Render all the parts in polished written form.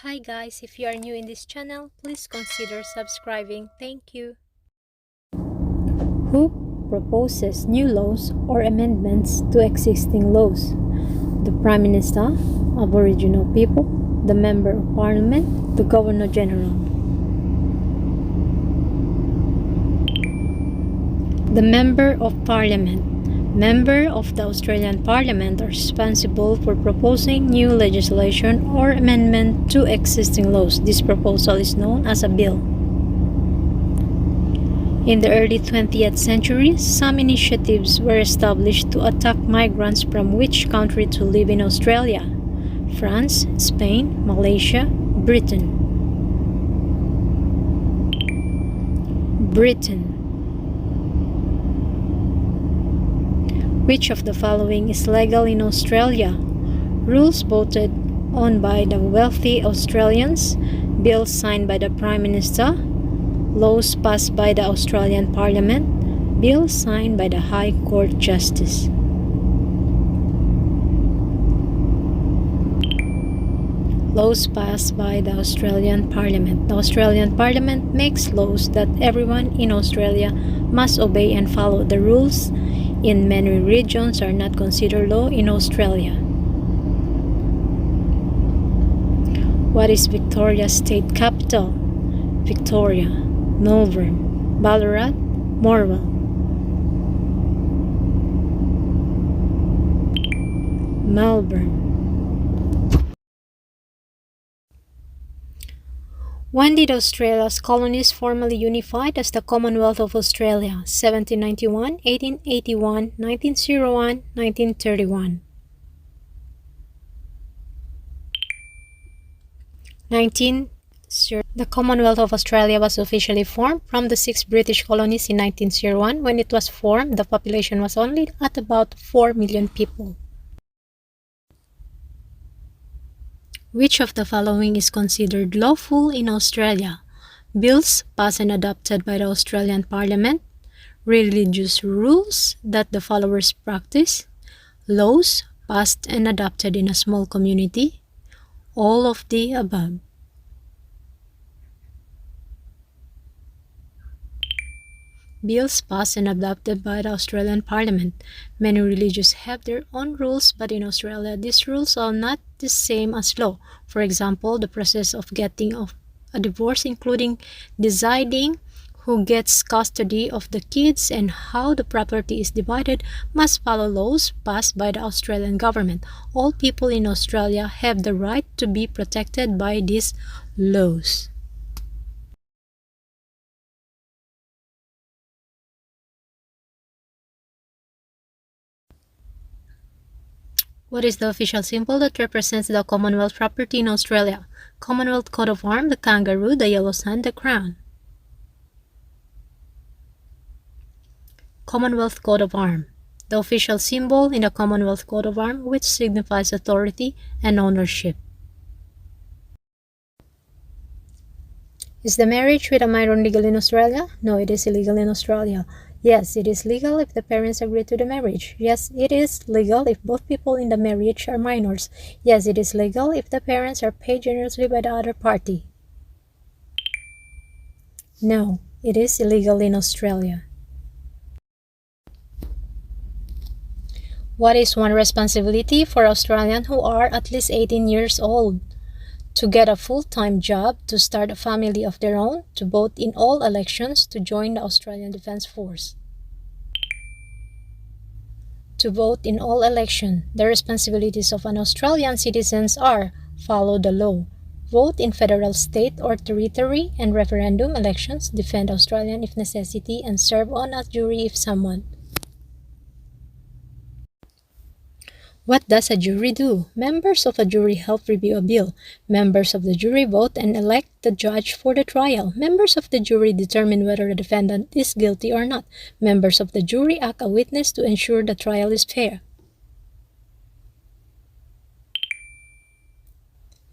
Hi guys, if you are new in this channel, please consider subscribing. Thank you. Who proposes new laws or amendments to existing laws? The Prime Minister, Aboriginal people, the Member of Parliament, the Governor General. The Member of Parliament. Members of the Australian Parliament are responsible for proposing new legislation or amendment to existing laws. This proposal is known as a bill. In the early 20th century, some initiatives were established to attack migrants from which country to live in Australia: France, Spain, Malaysia, Britain. Which of the following is legal in Australia? Rules voted on by the wealthy Australians, bills signed by the Prime Minister, laws passed by the Australian Parliament, bills signed by the High Court Justice. Laws passed by the Australian Parliament. The Australian Parliament makes laws that everyone in Australia must obey and follow. The rules in many regions are not considered law in Australia. What is Victoria's state capital? Victoria, Melbourne, Ballarat, Morwell. Melbourne. When did Australia's colonies formally unified as the Commonwealth of Australia? 1791, 1881, 1901, 1931. 1901. The Commonwealth of Australia was officially formed from the 6 British colonies in 1901. When it was formed, the population was only at about 4 million people. Which of the following is considered lawful in Australia? Bills passed and adopted by the Australian Parliament, religious rules that the followers practice, laws passed and adopted in a small community, all of the above. Bills passed and adopted by the Australian Parliament. Many religions have their own rules, but in Australia, these rules are not the same as law. For example, the process of getting a divorce, including deciding who gets custody of the kids and how the property is divided, must follow laws passed by the Australian government. All people in Australia have the right to be protected by these laws. What is the official symbol that represents the Commonwealth property in Australia? Commonwealth coat of arms, the kangaroo, the yellow sun, the crown. Commonwealth coat of arms. The official symbol in the Commonwealth coat of arms, which signifies authority and ownership. Is the marriage with a minor legal in Australia? No, it is illegal in Australia. Yes, it is legal if the parents agree to the marriage. Yes, it is legal if both people in the marriage are minors. Yes, it is legal if the parents are paid generously by the other party. No, it is illegal in Australia. What is one responsibility for Australians who are at least 18 years old? To get a full-time job, to start a family of their own, to vote in all elections, to join the Australian Defence Force. To vote in all elections. The responsibilities of an Australian citizen are: follow the law, vote in federal, state, or territory and referendum elections, defend Australian if necessity, and serve on a jury if summoned. What does a jury do? Members of a jury help review a bill. Members of the jury vote and elect the judge for the trial. Members of the jury determine whether the defendant is guilty or not. Members of the jury act as a witness to ensure the trial is fair.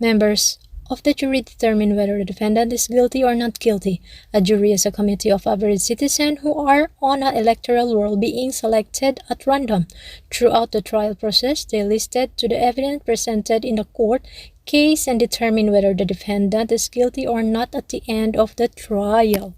Members of the jury determine whether the defendant is guilty or not guilty. A jury is a committee of average citizens who are on an electoral roll being selected at random. Throughout the trial process, they listen to the evidence presented in the court, case and determine whether the defendant is guilty or not at the end of the trial.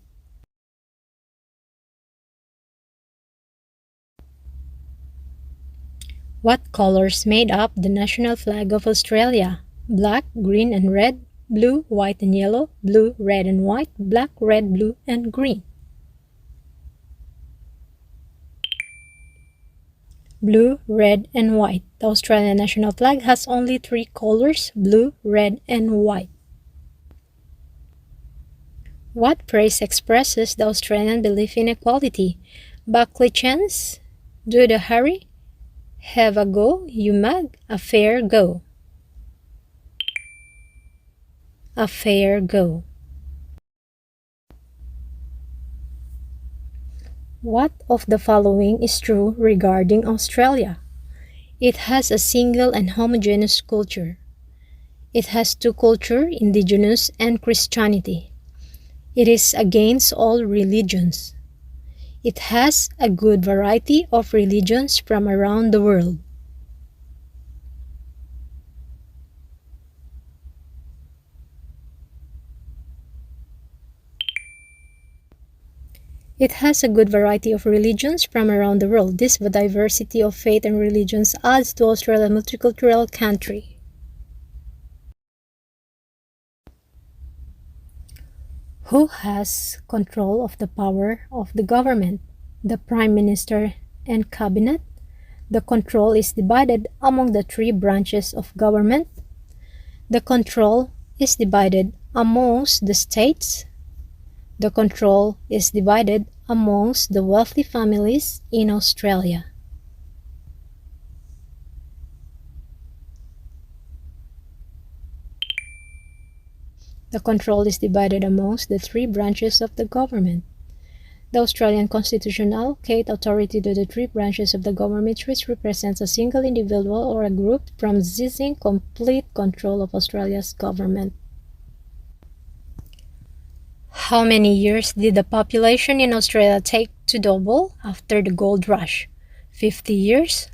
What colors made up the national flag of Australia? Black, green, and red, blue, white, and yellow, blue, red, and white, black, red, blue, and green. Blue, red, and white. The Australian national flag has only three colors, blue, red, and white. What phrase expresses the Australian belief in equality? Buckley chance, do the hurry, have a go, you mug, a fair go. A fair go. What of the following is true regarding Australia? It has a single and homogeneous culture. It has two cultures, Indigenous and Christianity. It is against all religions. It has a good variety of religions from around the world. It has a good variety of religions from around the world. This diversity of faith and religions adds to Australia's multicultural country. Who has control of the power of the government? The Prime Minister and Cabinet. The control is divided among the three branches of government. The control is divided amongst the states. The control is divided amongst the wealthy families in Australia. The control is divided amongst the three branches of the government. The Australian Constitution allocates authority to the three branches of the government, which represents a single individual or a group from seizing complete control of Australia's government. How many years did the population in Australia take to double after the gold rush? 50 years,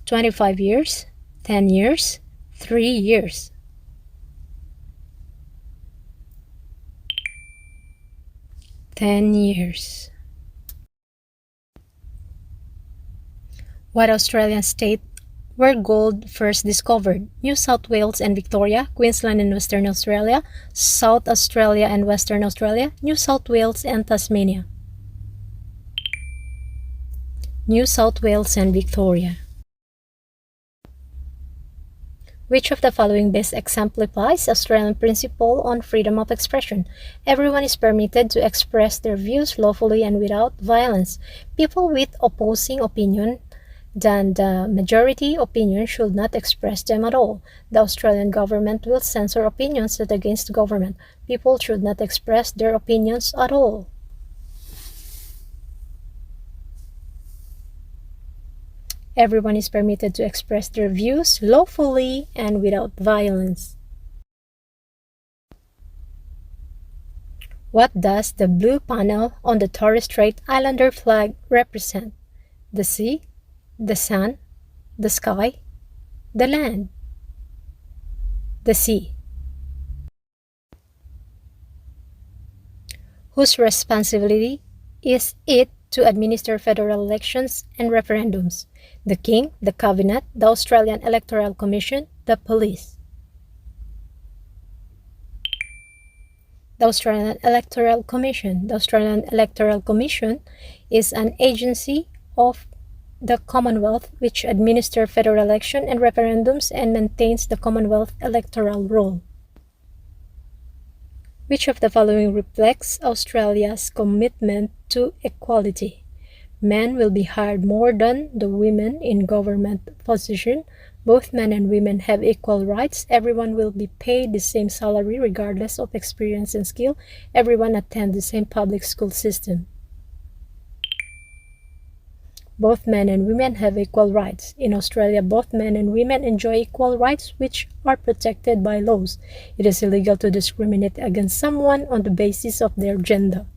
25 years, 10 years, 3 years. Years. What Australian state were gold first discovered? New South Wales and Victoria, Queensland and Western Australia, South Australia and Western Australia, New South Wales and Tasmania. New South Wales and Victoria. Which of the following best exemplifies Australian principle on freedom of expression? Everyone is permitted to express their views lawfully and without violence. People with opposing opinion than the majority opinion should not express them at all. The Australian government will censor opinions that are against the government. People should not express their opinions at all. Everyone is permitted to express their views lawfully and without violence. What does the blue panel on the Torres Strait Islander flag represent? The sea, the sun, the sky, the land. The sea. Whose responsibility is it to administer federal elections and referendums? The King, the Cabinet, the Australian Electoral Commission, the police. The Australian Electoral Commission. The Australian Electoral Commission is an agency of the Commonwealth which administers federal election and referendums and maintains the Commonwealth electoral roll. Which of the following reflects Australia's commitment to equality? Men will be hired more than the women in government position. Both men and women have equal rights. Everyone will be paid the same salary regardless of experience and skill. Everyone attends the same public school system. Both men and women have equal rights. In Australia, both men and women enjoy equal rights which are protected by laws. It is illegal to discriminate against someone on the basis of their gender.